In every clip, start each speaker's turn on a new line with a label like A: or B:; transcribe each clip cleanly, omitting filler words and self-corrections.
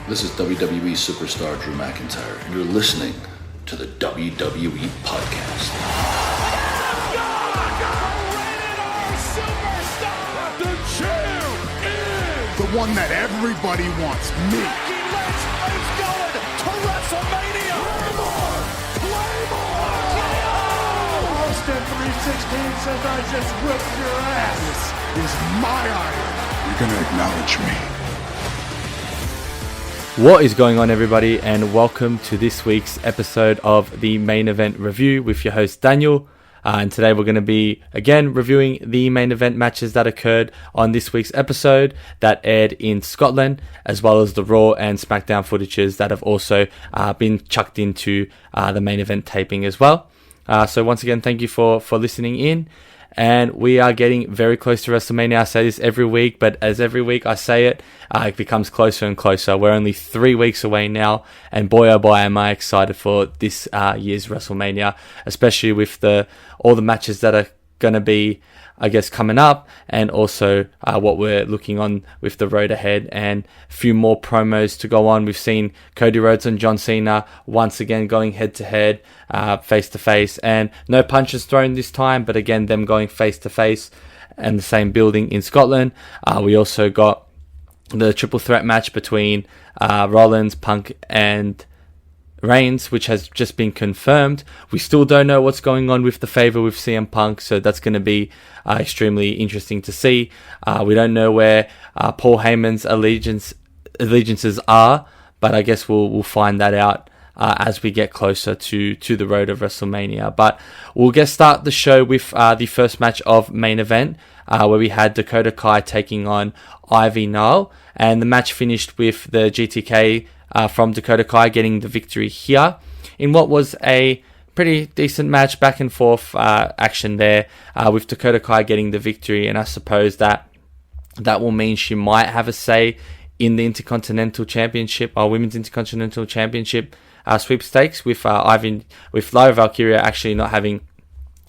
A: This is WWE superstar Drew McIntyre, and you're listening to the WWE Podcast.
B: The champ is
C: the one that everybody wants, me.
B: It's going to WrestleMania. Claymore!
C: Austin 316 says I just whipped your ass. This is my iron. You're gonna acknowledge me.
D: What is going on, everybody, and welcome to this week's episode of the Main Event Review with your host Daniel. And today we're going to be again reviewing the main event matches that occurred on this week's episode that aired in Scotland, as well as the Raw and SmackDown footages that have also been chucked into the main event taping as well. So once again, thank you for listening in. And we are getting very close to WrestleMania. I say this every week, but as every week I say it, it becomes closer and closer. We're only 3 weeks away now, and boy oh boy am I excited for this year's WrestleMania, especially with all the matches that are going to be, I guess, coming up, and also what we're looking on with the road ahead, and a few more promos to go on. We've seen Cody Rhodes and John Cena once again going head to head, face to face, and no punches thrown this time, but again them going face to face and the same building in Scotland. We also got the triple threat match between Rollins, Punk, and Reigns, which has just been confirmed. We still don't know what's going on with the favor with CM Punk, so that's going to be extremely interesting to see. We don't know where Paul Heyman's allegiances are, but I guess we'll find that out as we get closer to the road of WrestleMania. But we'll start the show with the first match of main event, where we had Dakota Kai taking on Ivy Nile, and the match finished with the GTK from Dakota Kai getting the victory here in what was a pretty decent match, back and forth action there, with Dakota Kai getting the victory. And I suppose that will mean she might have a say in the Intercontinental Championship or Women's Intercontinental Championship sweepstakes, with Lyra Valkyria actually not having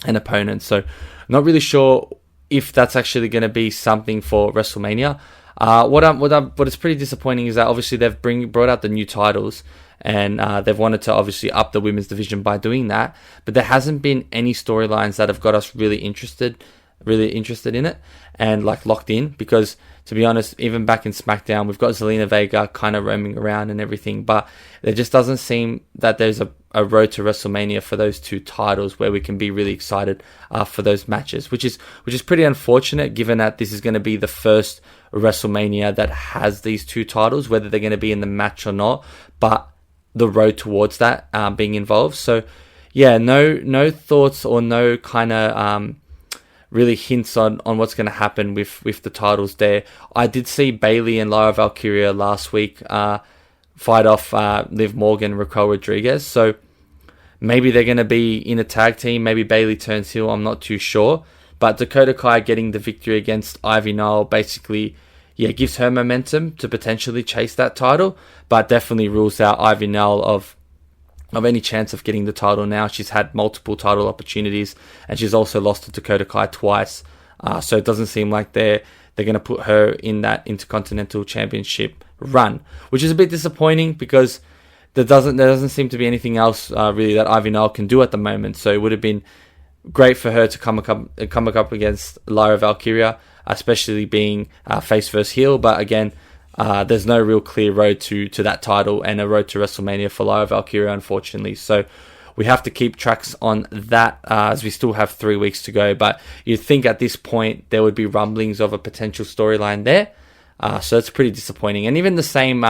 D: an opponent. So not really sure if that's actually going to be something for WrestleMania. What is pretty disappointing is that obviously they've brought out the new titles, and they've wanted to obviously up the women's division by doing that, but there hasn't been any storylines that have got us really interested in it and like locked in, because to be honest, even back in SmackDown, we've got Zelina Vega kind of roaming around and everything, but there just doesn't seem that there's a road to WrestleMania for those two titles where we can be really excited for those matches, which is pretty unfortunate, given that this is going to be the first WrestleMania that has these two titles, whether they're going to be in the match or not, but the road towards that being involved. So yeah, no thoughts or no kind of really hints on what's going to happen with the titles there. I did see Bayley and Lyra Valkyria last week fight off Liv Morgan and Raquel Rodriguez, so maybe they're going to be in a tag team. Maybe Bayley turns heel, I'm not too sure. But Dakota Kai getting the victory against Ivy Nile basically, gives her momentum to potentially chase that title, but definitely rules out Ivy Nile of any chance of getting the title now. She's had multiple title opportunities, and she's also lost to Dakota Kai twice. So it doesn't seem like they're going to put her in that Intercontinental Championship run, which is a bit disappointing, because there doesn't seem to be anything else really that Ivy Nile can do at the moment. So it would have been great for her to come up against Lyra Valkyria, especially being face versus heel. But again, there's no real clear road to that title and a road to WrestleMania for Lyra Valkyria, unfortunately. So we have to keep tracks on that as we still have 3 weeks to go. But you'd think at this point there would be rumblings of a potential storyline there. So it's pretty disappointing. And even the same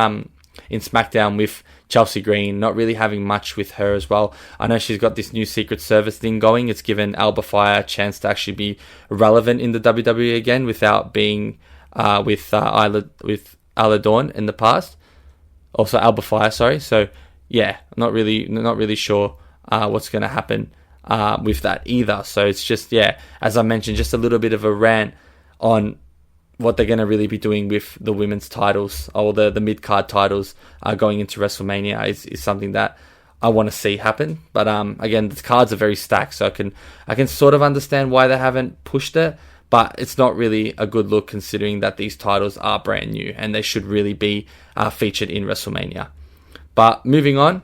D: in SmackDown with Chelsea Green, not really having much with her as well. I know she's got this new Secret Service thing going. It's given Alba Fire a chance to actually be relevant in the WWE again, without being with Isla Dawn in the past. Also Alba Fire, sorry. So yeah, not really sure what's going to happen with that either. So it's just, as I mentioned, just a little bit of a rant on what they're going to really be doing with the women's titles, or the mid-card titles going into WrestleMania is something that I want to see happen. But again, the cards are very stacked, so I can sort of understand why they haven't pushed it. but it's not really a good look considering that these titles are brand new and they should really be featured in WrestleMania. But moving on,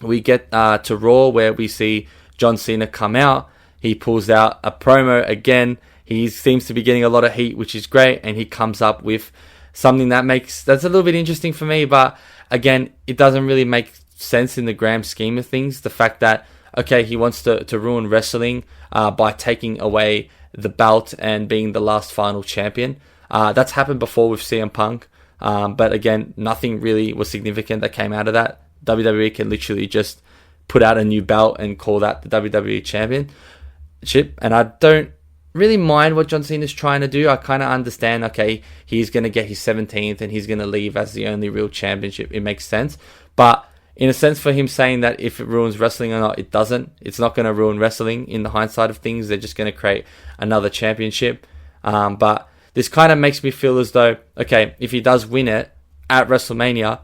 D: we get to Raw, where we see John Cena come out. He pulls out a promo again. He seems to be getting a lot of heat, which is great, and he comes up with something that's a little bit interesting for me, but again, it doesn't really make sense in the grand scheme of things. The fact that, okay, he wants to ruin wrestling by taking away the belt and being the last final champion. That's happened before with CM Punk, but again, nothing really was significant that came out of that. WWE can literally just put out a new belt and call that the WWE Championship, and I don't really mind what John Cena is trying to do. I kind of understand, okay, he's going to get his 17th and he's going to leave as the only real championship. It makes sense. But in a sense, for him saying that if it ruins wrestling or not, it doesn't. It's not going to ruin wrestling in the hindsight of things. They're just going to create another championship. But this kind of makes me feel as though, okay, if he does win it at WrestleMania,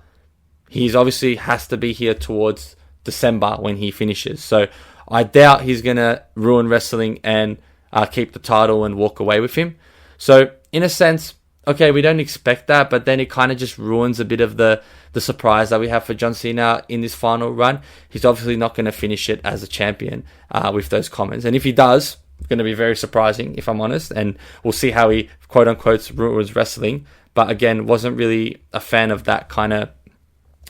D: he's obviously has to be here towards December when he finishes. So I doubt he's going to ruin wrestling and keep the title and walk away with him. So in a sense, okay, we don't expect that, but then it kind of just ruins a bit of the surprise that we have for John Cena in this final run. He's obviously not going to finish it as a champion with those comments. And if he does, it's going to be very surprising, if I'm honest. And we'll see how he, quote-unquote, ruins wrestling. But again, wasn't really a fan of that kind of,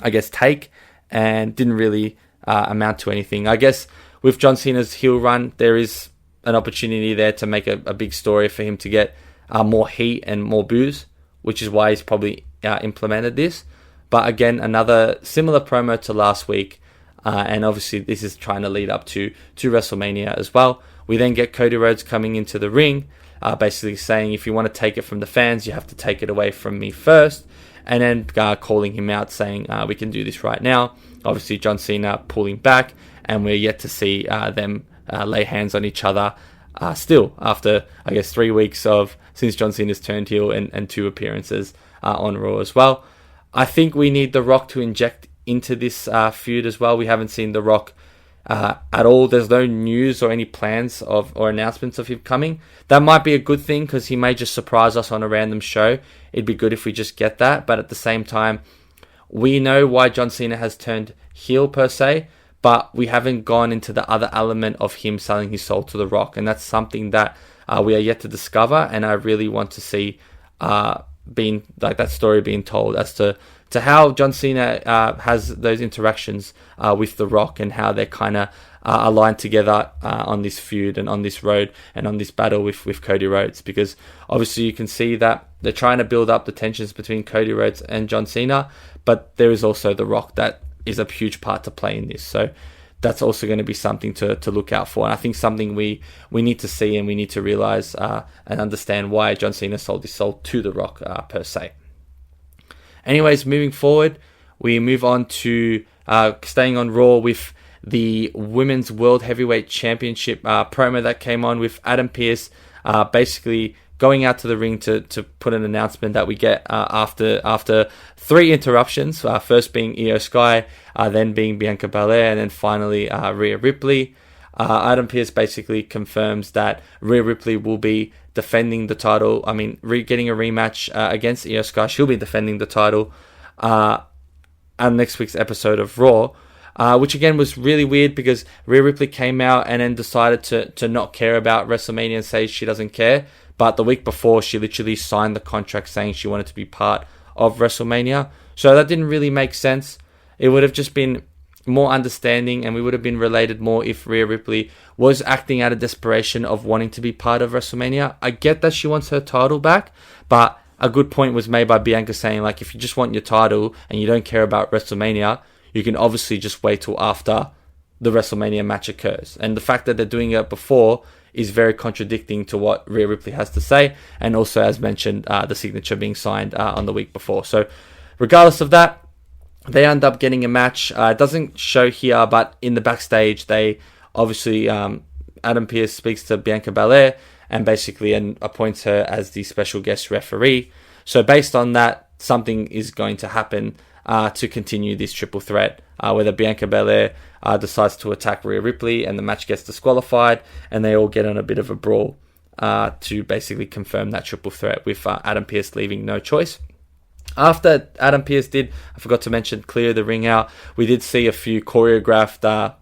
D: I guess, take, and didn't really amount to anything. I guess with John Cena's heel run, there is an opportunity there to make a big story for him to get more heat and more boos, which is why he's probably implemented this. But again, another similar promo to last week, and obviously this is trying to lead up to WrestleMania as well. We then get Cody Rhodes coming into the ring, basically saying, if you want to take it from the fans, you have to take it away from me first, and then calling him out, saying, we can do this right now. Obviously, John Cena pulling back, and we're yet to see them lay hands on each other still after, I guess, 3 weeks since John Cena's turned heel and 2 appearances on Raw as well. I think we need The Rock to inject into this feud as well. We haven't seen The Rock at all. There's no news or any plans or announcements of him coming. That might be a good thing because he may just surprise us on a random show. It'd be good if we just get that. But at the same time, we know why John Cena has turned heel per se, but we haven't gone into the other element of him selling his soul to The Rock. And that's something that we are yet to discover. And I really want to see that story being told as to how John Cena has those interactions with The Rock and how they're kind of aligned together on this feud and on this road and on this battle with Cody Rhodes. Because obviously you can see that they're trying to build up the tensions between Cody Rhodes and John Cena, but there is also The Rock that is a huge part to play in this. So that's also going to be something to look out for. And I think something we need to see and we need to realize and understand why John Cena sold his soul to The Rock per se. Anyways, moving forward, we move on to staying on Raw with the Women's World Heavyweight Championship promo that came on with Adam Pearce basically going out to the ring to put an announcement that we get after 3 interruptions, first being Io Sky, then being Bianca Belair, and then finally Rhea Ripley. Adam Pearce basically confirms that Rhea Ripley will be defending the title. Getting a rematch against Io Sky. She'll be defending the title on next week's episode of Raw. Which again was really weird because Rhea Ripley came out and then decided to not care about WrestleMania and say she doesn't care. But the week before, she literally signed the contract saying she wanted to be part of WrestleMania. So that didn't really make sense. It would have just been more understanding and we would have been related more if Rhea Ripley was acting out of desperation of wanting to be part of WrestleMania. I get that she wants her title back, but a good point was made by Bianca saying, like, if you just want your title and you don't care about WrestleMania, you can obviously just wait till after the WrestleMania match occurs. And the fact that they're doing it before is very contradicting to what Rhea Ripley has to say. And also, as mentioned, the signature being signed on the week before. So regardless of that, they end up getting a match. It doesn't show here, but in the backstage, they obviously, Adam Pearce speaks to Bianca Belair and basically appoints her as the special guest referee. So based on that, something is going to happen to continue this triple threat, whether Bianca Belair decides to attack Rhea Ripley and the match gets disqualified and they all get on a bit of a brawl. to basically confirm that triple threat with Adam Pearce leaving no choice. After Adam Pearce did, I forgot to mention, clear the ring out, we did see a few choreographed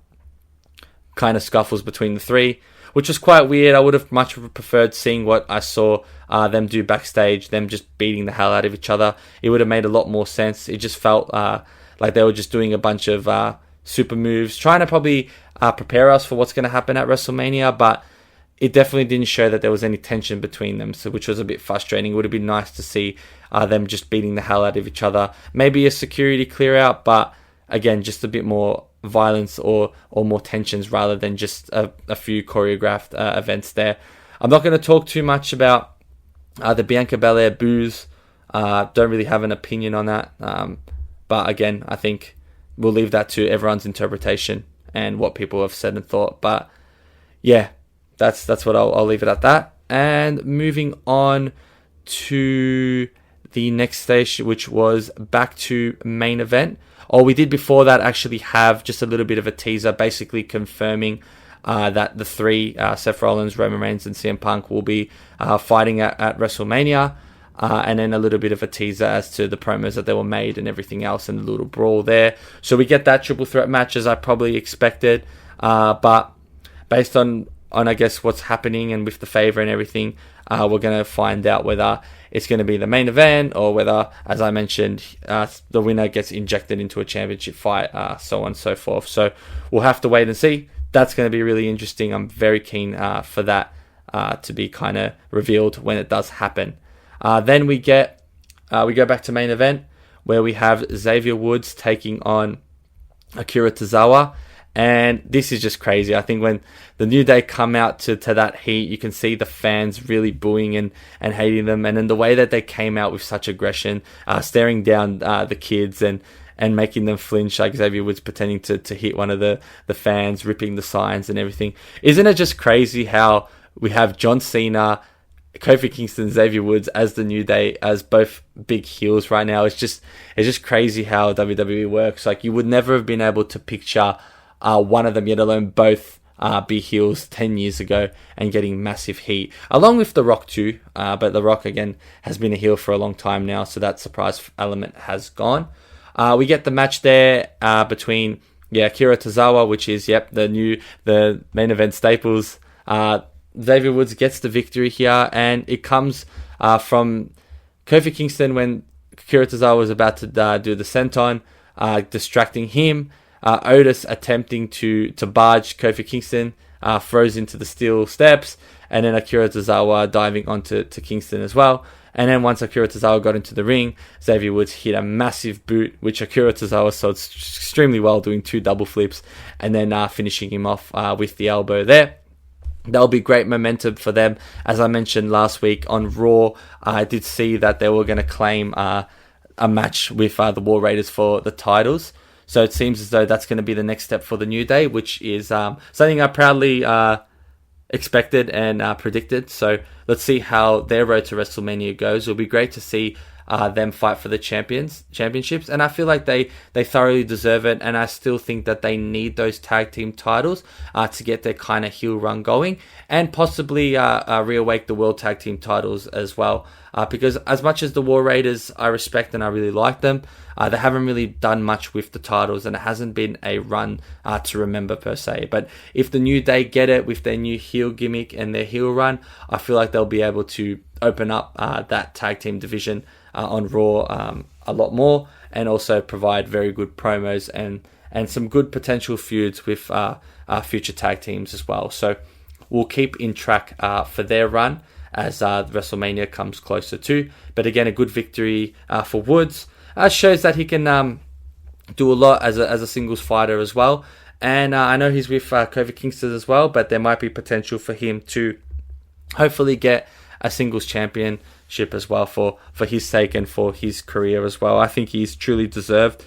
D: kind of scuffles between the three, which was quite weird. I would have much preferred seeing what I saw them do backstage, them just beating the hell out of each other. It would have made a lot more sense. It just felt like they were just doing a bunch of super moves, trying to probably prepare us for what's going to happen at WrestleMania, but it definitely didn't show that there was any tension between them, so which was a bit frustrating. It would have been nice to see them just beating the hell out of each other. Maybe a security clear out, but again, just a bit more violence or more tensions rather than just a few choreographed events there. I'm not going to talk too much about the Bianca Belair boos. Don't really have an opinion on that. But again, I think we'll leave that to everyone's interpretation and what people have said and thought. But yeah, that's what I'll leave it at that. And moving on to the next stage, which was back to main event. We did before that actually have just a little bit of a teaser, basically confirming that the three, Seth Rollins, Roman Reigns, and CM Punk, will be fighting at WrestleMania. And then a little bit of a teaser as to the promos that they were made and everything else, and the little brawl there. So we get that triple threat match as I probably expected. But based on I guess what's happening and with the favor and everything, we're going to find out whether it's going to be the main event or whether, as I mentioned, the winner gets injected into a championship fight, so on and so forth. So we'll have to wait and see. That's going to be really interesting. I'm very keen for that to be kind of revealed when it does happen. Then we go back to main event, where we have Xavier Woods taking on Akira Tozawa. And this is just crazy. I think when the New Day come out to that heat, you can see the fans really booing and hating them. And then the way that they came out with such aggression, staring down the kids and making them flinch, like Xavier Woods pretending to hit one of the fans, ripping the signs and everything. Isn't it just crazy how we have John Cena, Kofi Kingston, Xavier Woods as the New Day, as both big heels right now? It's just crazy how WWE works. Like, you would never have been able to picture one of them, yet alone both, be heels 10 years ago and getting massive heat, along with The Rock too. But The Rock, again, has been a heel for a long time now, so that surprise element has gone. We get the match there between Akira Tozawa, which is the main event staples. Xavier Woods gets the victory here, and it comes from Kofi Kingston when Akira Tozawa was about to do the senton, distracting him. Otis attempting to barge Kofi Kingston, throws into the steel steps, and then Akira Tozawa diving onto Kingston as well. And then once Akira Tozawa got into the ring, Xavier Woods hit a massive boot, which Akira Tozawa sold extremely well, doing 2 double flips, and then finishing him off with the elbow there. That'll be great momentum for them. As I mentioned last week on Raw, I did see that they were going to claim a match with the War Raiders for the titles. So it seems as though that's going to be the next step for the New Day, which is something I proudly expected and predicted. So let's see how their road to WrestleMania goes. It'll be great to see them fight for the championships, and I feel like they thoroughly deserve it, and I still think that they need those tag team titles to get their kind of heel run going, and possibly reawake the world tag team titles as well, because as much as the War Raiders I respect and I really like them, they haven't really done much with the titles, and it hasn't been a run to remember per se. But if the New Day get it with their new heel gimmick and their heel run, I feel like they'll be able to open up that tag team division on Raw a lot more, and also provide very good promos and some good potential feuds with future tag teams as well. So we'll keep in track for their run as WrestleMania comes closer too. But again, a good victory for Woods. Shows that he can do a lot as a singles fighter as well. And I know he's with Kofi Kingston as well, but there might be potential for him to hopefully get a singles championship as well for his sake and for his career as well. I think he's truly deserved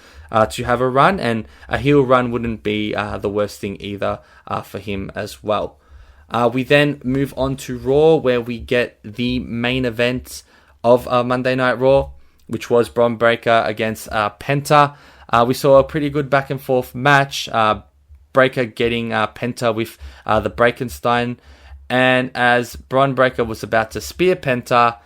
D: to have a run, and a heel run wouldn't be the worst thing either for him as well. We then move on to Raw, where we get the main event of Monday Night Raw, which was Bron Breakker against Penta. We saw a pretty good back and forth match. Breakker getting Penta with the Breakenstein, And as Bron Breakker was about to spear Penta,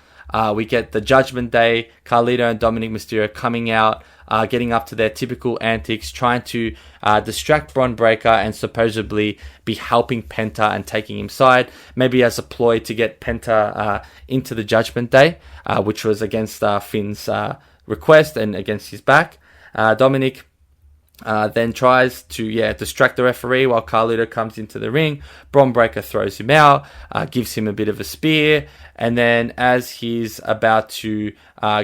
D: we get the Judgment Day, Carlito and Dominic Mysterio coming out, getting up to their typical antics, trying to distract Bron Breakker and supposedly be helping Penta and taking him side, maybe as a ploy to get Penta into the Judgment Day, which was against Finn's request and against his back. Dominic then tries to distract the referee while Carlito comes into the ring. Bron Breakker throws him out, gives him a bit of a spear, and then as he's about to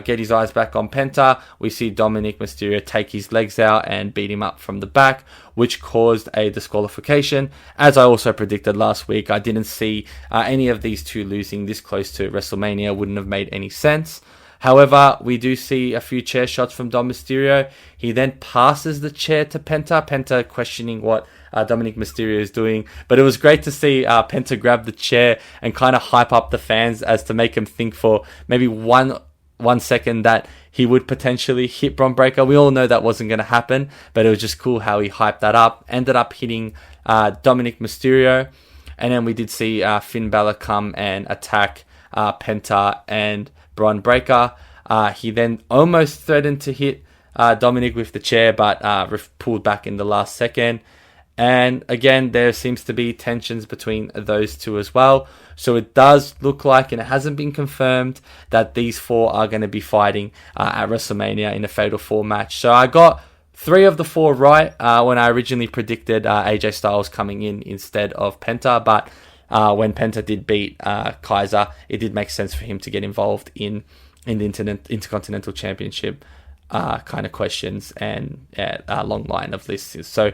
D: get his eyes back on Penta, we see Dominic Mysterio take his legs out and beat him up from the back, which caused a disqualification. As I also predicted last week, I didn't see any of these two losing this close to WrestleMania. Wouldn't have made any sense. However, we do see a few chair shots from Dom Mysterio. He then passes the chair to Penta. Penta questioning what Dominic Mysterio is doing. But it was great to see Penta grab the chair and kind of hype up the fans as to make him think for maybe one second that he would potentially hit Bron Breakker. We all know that wasn't going to happen, but it was just cool how he hyped that up. Ended up hitting Dominic Mysterio. And then we did see Finn Balor come and attack Penta and Bron Breakker. He then almost threatened to hit Dominic with the chair, but pulled back in the last second. And again, there seems to be tensions between those two as well. So it does look like, and it hasn't been confirmed, that these four are going to be fighting at WrestleMania in a Fatal 4 match. So I got 3 of the 4 right when I originally predicted AJ Styles coming in instead of Penta, but when Penta did beat Kaiser, it did make sense for him to get involved in the Intercontinental Championship kind of questions and a long line of lists. So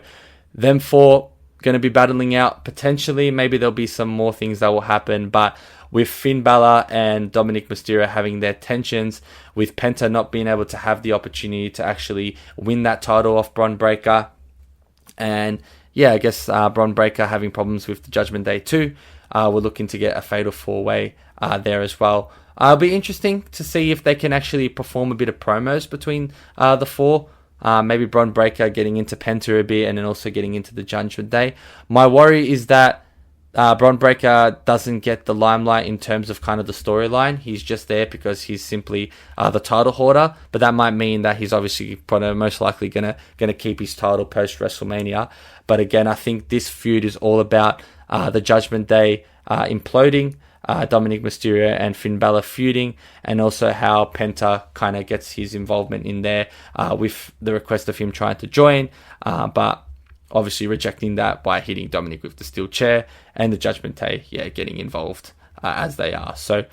D: them 4 going to be battling out potentially. Maybe there'll be some more things that will happen, but with Finn Balor and Dominic Mysterio having their tensions, with Penta not being able to have the opportunity to actually win that title off Bron Breakker, and I guess Bron Breakker having problems with the Judgment Day too. We're looking to get a Fatal 4-Way there as well. It'll be interesting to see if they can actually perform a bit of promos between the 4. Maybe Bron Breakker getting into Penta a bit and then also getting into the Judgment Day. My worry is that Bron Breakker doesn't get the limelight in terms of kind of the storyline. He's just there because he's simply the title holder, but that might mean that he's obviously probably most likely gonna keep his title post WrestleMania. But again, I think this feud is all about the Judgment Day imploding, Dominic Mysterio and Finn Balor feuding, and also how Penta kind of gets his involvement in there with the request of him trying to join, but obviously rejecting that by hitting Dominic with the steel chair, and the Judgment Day, getting involved as they are. So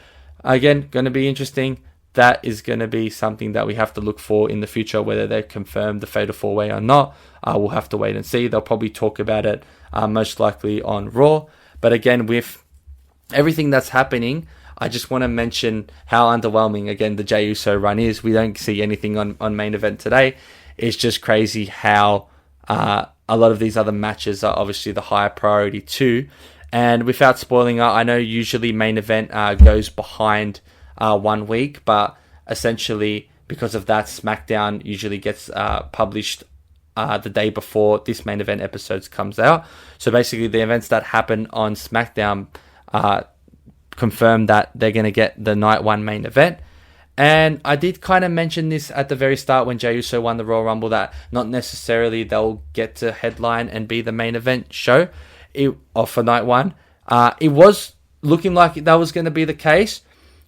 D: again, going to be interesting. That is going to be something that we have to look for in the future, whether they confirm the Fatal 4-Way or not. We'll have to wait and see. They'll probably talk about it most likely on Raw. But again, with everything that's happening, I just want to mention how underwhelming, again, the Jey Uso run is. We don't see anything on Main Event today. It's just crazy how a lot of these other matches are obviously the higher priority too. And without spoiling it, I know usually Main Event goes behind 1 week, but essentially because of that, SmackDown usually gets published the day before this Main Event episodes comes out. So basically the events that happen on SmackDown confirm that they're going to get the Night 1 Main Event. And I did kind of mention this at the very start when Jey Uso won the Royal Rumble, that not necessarily they'll get to headline and be the main event show for Night 1. It was looking like that was going to be the case,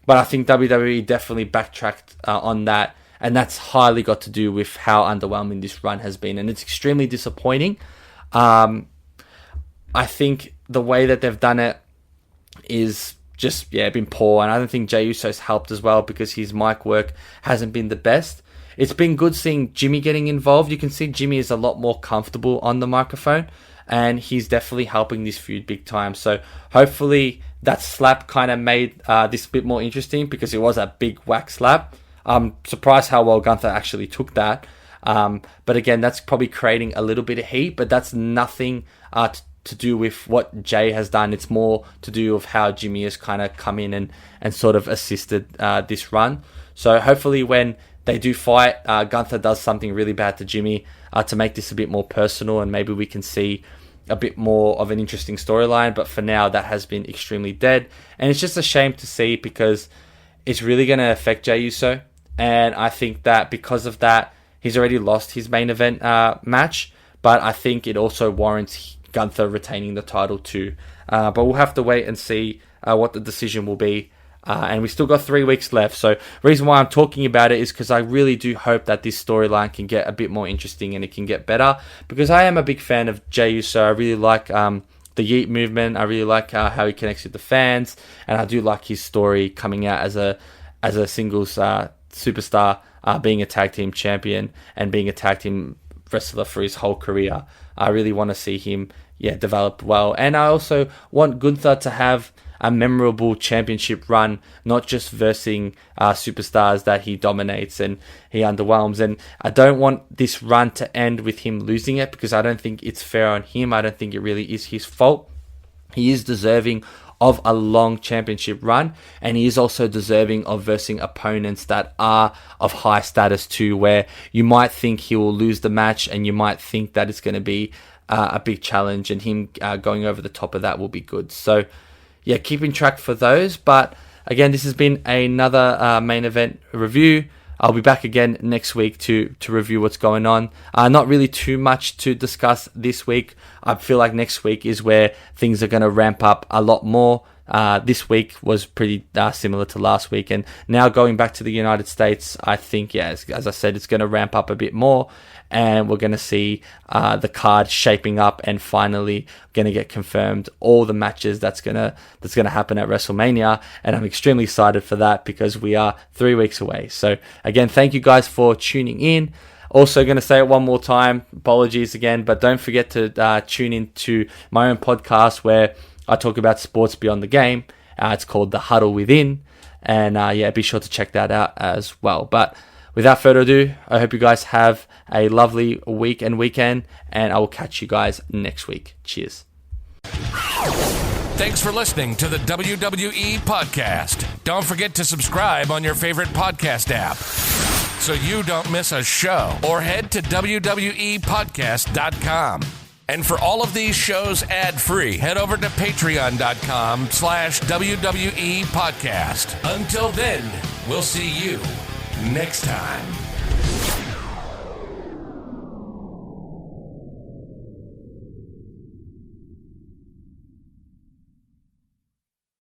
D: but I think WWE definitely backtracked on that, and that's highly got to do with how underwhelming this run has been, and it's extremely disappointing. I think the way that they've done it is just been poor, and I don't think Jey Uso's helped as well because his mic work hasn't been the best. It's been good seeing Jimmy getting involved. You can see Jimmy is a lot more comfortable on the microphone, and he's definitely helping this feud big time. So hopefully that slap kind of made this a bit more interesting, because it was a big whack slap. I'm surprised how well Gunther actually took that. But again, that's probably creating a little bit of heat, but that's nothing to do with what Jay has done. It's more to do with how Jimmy has kind of come in and sort of assisted this run. So hopefully when they do fight, Gunther does something really bad to Jimmy to make this a bit more personal, and maybe we can see a bit more of an interesting storyline. But for now, that has been extremely dead. And it's just a shame to see because it's really going to affect Jey Uso. And I think that because of that, he's already lost his main event match. But I think it also warrants Gunther retaining the title too. But we'll have to wait and see what the decision will be. And we still got 3 weeks left. So the reason why I'm talking about it is because I really do hope that this storyline can get a bit more interesting and it can get better. Because I am a big fan of Jey Uso. I really like the Yeet movement. I really like how he connects with the fans. And I do like his story coming out as a singles superstar, being a tag team champion and being a tag team wrestler for his whole career. I really want to see him develop well. And I also want Gunther to have a memorable championship run, not just versing superstars that he dominates and he underwhelms. And I don't want this run to end with him losing it because I don't think it's fair on him. I don't think it really is his fault. He is deserving of a long championship run, and he is also deserving of versing opponents that are of high status too, where you might think he will lose the match and you might think that it's going to be a big challenge, and him going over the top of that will be good. So yeah, keeping track for those. But again, this has been another main event review. I'll be back again next week to review what's going on. Not really too much to discuss this week. I feel like next week is where things are going to ramp up a lot more. This week was pretty similar to last week. And now going back to the United States, I think, as I said, it's going to ramp up a bit more. And we're going to see the card shaping up and finally going to get confirmed all the matches that's going to happen at WrestleMania. And I'm extremely excited for that because we are 3 weeks away. So again, thank you guys for tuning in. Also going to say it one more time. Apologies again, but don't forget to tune in to my own podcast where I talk about sports beyond the game. It's called The Huddle Within. And be sure to check that out as well. But without further ado, I hope you guys have a lovely week and weekend, and I will catch you guys next week. Cheers.
B: Thanks for listening to the WWE Podcast. Don't forget to subscribe on your favorite podcast app so you don't miss a show, or head to WWEpodcast.com. And for all of these shows ad-free, head over to patreon.com/WWE Podcast. Until then, we'll see you next time.